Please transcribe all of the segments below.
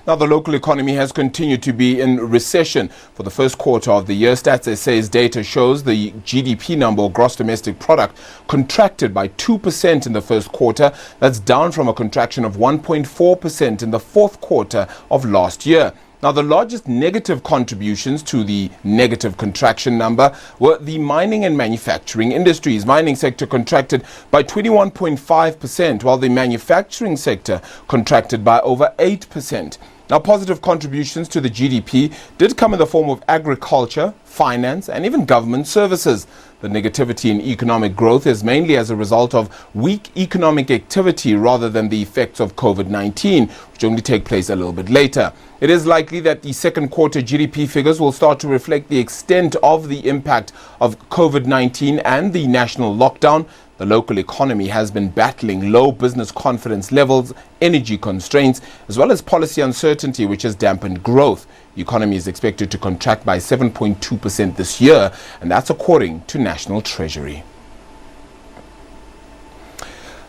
Now, the local economy has continued to be in recession for the first quarter of the year. Stats SA's data shows the GDP number, or gross domestic product, contracted by 2% in the first quarter. That's down from a contraction of 1.4% in the fourth quarter of last year. Now, the largest negative contributions to the negative contraction number were the mining and manufacturing industries. Mining sector contracted by 21.5%, while the manufacturing sector contracted by over 8%. Now, positive contributions to the GDP did come in the form of agriculture, finance, and even government services. The negativity in economic growth is mainly as a result of weak economic activity rather than the effects of COVID-19, which only take place a little bit later. It is likely that the second quarter GDP figures will start to reflect the extent of the impact of COVID-19 and the national lockdown. The local economy has been battling low business confidence levels, energy constraints, as well as policy uncertainty, which has dampened growth. The economy is expected to contract by 7.2% this year, and that's according to National Treasury.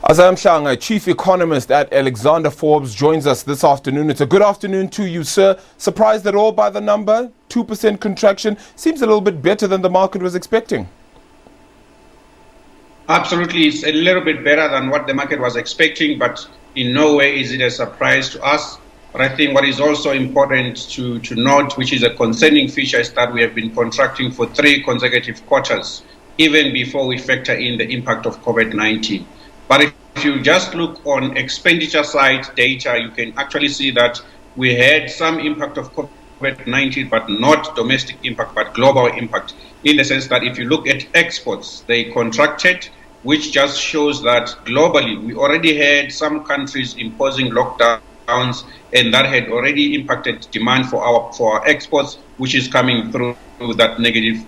Isaah Mhlanga, chief economist at Alexander Forbes, joins us this afternoon. It's a good afternoon to you, sir. Surprised at all by the number? 2% contraction seems a little bit better than the market was expecting. Absolutely, it's a little bit better than what the market was expecting, but in no way is it a surprise to us. But I think what is also important to note, which is a concerning feature, is that we have been contracting for 3 consecutive quarters, even before we factor in the impact of COVID-19. But if you just look on expenditure side data, you can actually see that we had some impact of COVID-19, but not domestic impact, but global impact, in the sense that if you look at exports, they contracted, which just shows that globally we already had some countries imposing lockdowns, and that had already impacted demand for our exports, which is coming through that negative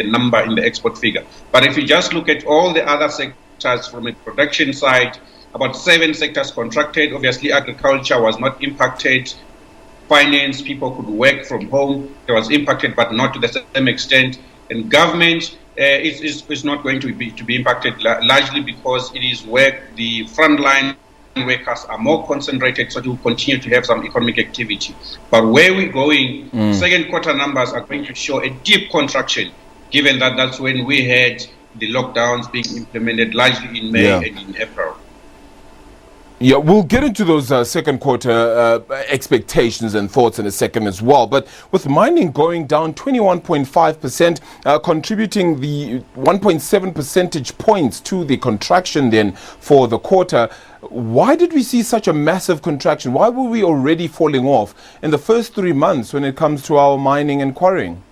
number in the export figure. But if you just look at all the other sectors from a production side, about 7 sectors contracted. Obviously, agriculture was not impacted. Finance, people could work from home. It was impacted, but not to the same extent. And government is not going to be impacted, largely because it is where the frontline workers are more concentrated, so to continue to have some economic activity. But where we're going, second quarter numbers are going to show a deep contraction, given that that's when we had the lockdowns being implemented largely in May and in April. Yeah, we'll get into those second quarter expectations and thoughts in a second as well. But with mining going down 21.5%, contributing the 1.7 percentage points to the contraction then for the quarter, why did we see such a massive contraction? Why were we already falling off in the first 3 months when it comes to our mining and quarrying?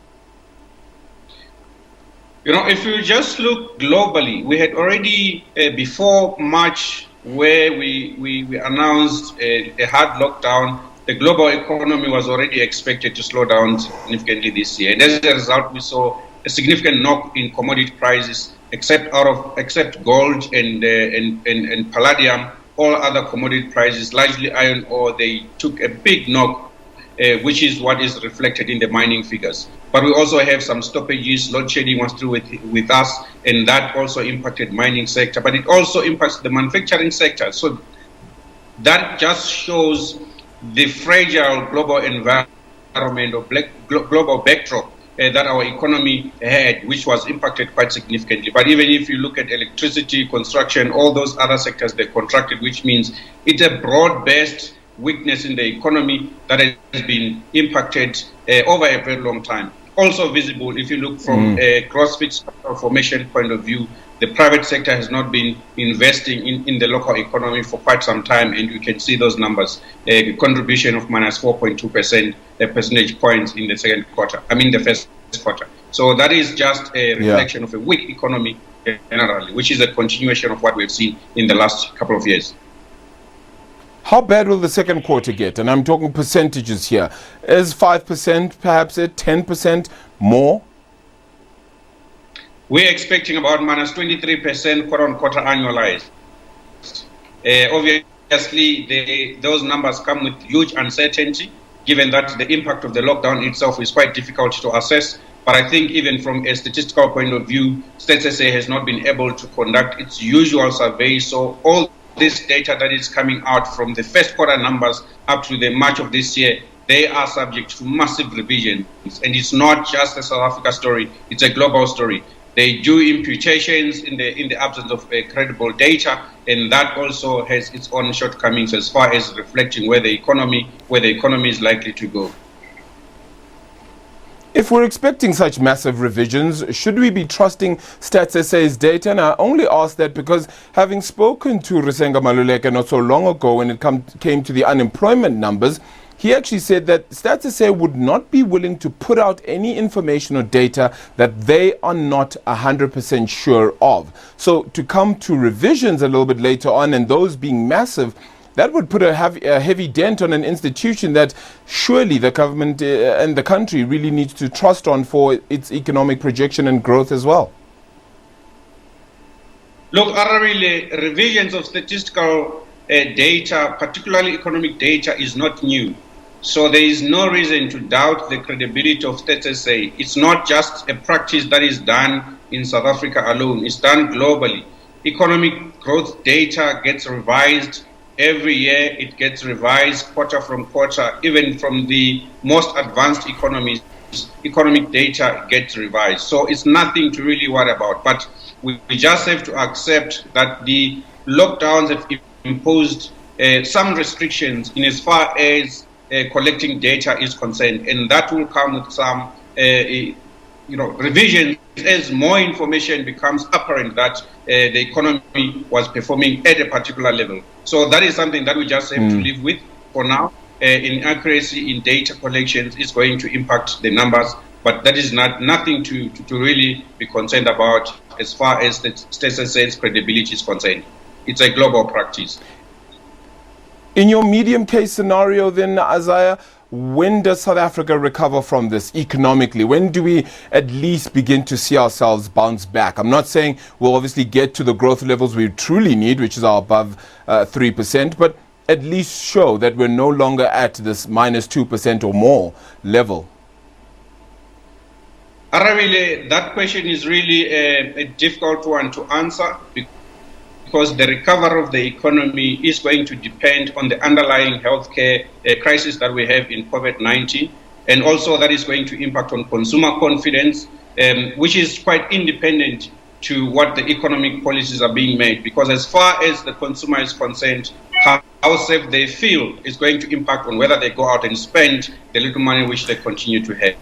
You know, if you just look globally, we had already, before March, where we announced a hard lockdown, the global economy was already expected to slow down significantly this year. And as a result, we saw a significant knock in commodity prices, except gold and palladium. All other commodity prices, largely iron ore, they took a big knock, which is what is reflected in the mining figures. But we also have some stoppages. Load shedding was through with us, and that also impacted mining sector. But it also impacts the manufacturing sector. So that just shows the fragile global environment or global backdrop that our economy had, which was impacted quite significantly. But even if you look at electricity, construction, all those other sectors, they contracted, which means it's a broad-based weakness in the economy that has been impacted over a very long time. Also visible, if you look from a gross fixed formation point of view, the private sector has not been investing in the local economy for quite some time, and you can see those numbers. A contribution of minus 4.2% percentage points in the second quarter. The first quarter. So that is just a reflection of a weak economy generally, which is a continuation of what we've seen in the last couple of years. How bad will the second quarter get? And I'm talking percentages here. Is 5% perhaps at 10% more? We're expecting about minus 23% quarter-on-quarter annualized. Obviously, those numbers come with huge uncertainty, given that the impact of the lockdown itself is quite difficult to assess. But I think even from a statistical point of view, Stats SA has not been able to conduct its usual survey. So all this data that is coming out from the first quarter numbers up to the March of this year, they are subject to massive revisions. And it's not just a South Africa story, it's a global story. They do imputations in the absence of credible data, and that also has its own shortcomings as far as reflecting where the economy is likely to go. If we're expecting such massive revisions, should we be trusting Stats SA's data? And I only ask that because having spoken to Isaah Mhlanga not so long ago when it came to the unemployment numbers, he actually said that Stats SA would not be willing to put out any information or data that they are not 100% sure of. So to come to revisions a little bit later on, and those being massive, that would put a heavy dent on an institution that surely the government and the country really needs to trust on for its economic projection and growth as well. Look, revisions of statistical data, particularly economic data, is not new. So there is no reason to doubt the credibility of Stats SA. It's not just a practice that is done in South Africa alone. It's done globally. Economic growth data gets revised every year. It gets revised quarter from quarter. Even from the most advanced economies, economic data gets revised. So it's nothing to really worry about. But we just have to accept that the lockdowns have imposed some restrictions in as far as collecting data is concerned, and that will come with some revisions as more information becomes apparent that the economy was performing at a particular level. So that is something that we just have to live with for now. Inaccuracy in data collections is going to impact the numbers, but that is nothing to really be concerned about as far as the Stats SA's credibility is concerned. It's a global practice. In your medium case scenario then, Isaah, when does South Africa recover from this economically? When do we at least begin to see ourselves bounce back? I'm not saying we'll obviously get to the growth levels we truly need, which is above 3%, but at least show that we're no longer at this minus 2% or more level. That question is really a difficult one to answer, because the recovery of the economy is going to depend on the underlying healthcare crisis that we have in COVID-19, and also that is going to impact on consumer confidence, which is quite independent to what the economic policies are being made, because as far as the consumer is concerned, how safe they feel is going to impact on whether they go out and spend the little money which they continue to have.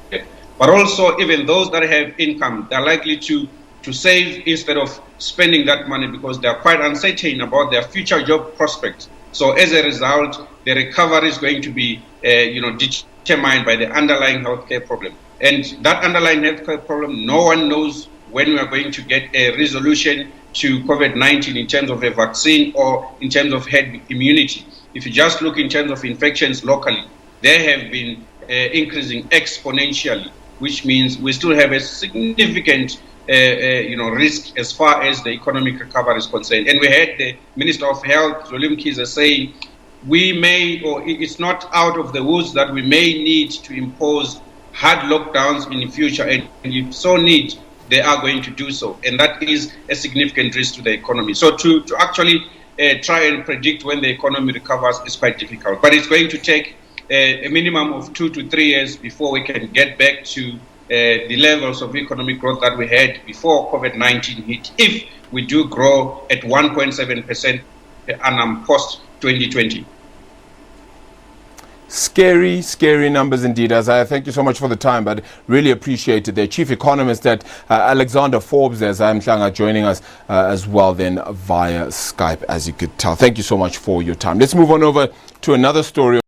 But also, even those that have income, they're likely to save instead of spending that money, because they are quite uncertain about their future job prospects. So as a result, the recovery is going to be determined by the underlying healthcare problem. And that underlying healthcare problem, no one knows when we are going to get a resolution to COVID-19 in terms of a vaccine or in terms of herd immunity. If you just look in terms of infections locally, they have been increasing exponentially, which means we still have a significant risk as far as the economic recovery is concerned. And we had the Minister of Health, Mhlanga, saying it's not out of the woods that we may need to impose hard lockdowns in the future, and if so need, they are going to do so. And that is a significant risk to the economy. So to actually try and predict when the economy recovers is quite difficult. But it's going to take a minimum of 2 to 3 years before we can get back to the levels of economic growth that we had before COVID-19 hit, if we do grow at 1.7% per annum post-2020. Scary, scary numbers indeed. Isaah, thank you so much for the time, but really appreciate it. The chief economist at Alexander Forbes, Isaah Mhlanga, joining us as well then via Skype, as you could tell. Thank you so much for your time. Let's move on over to another story.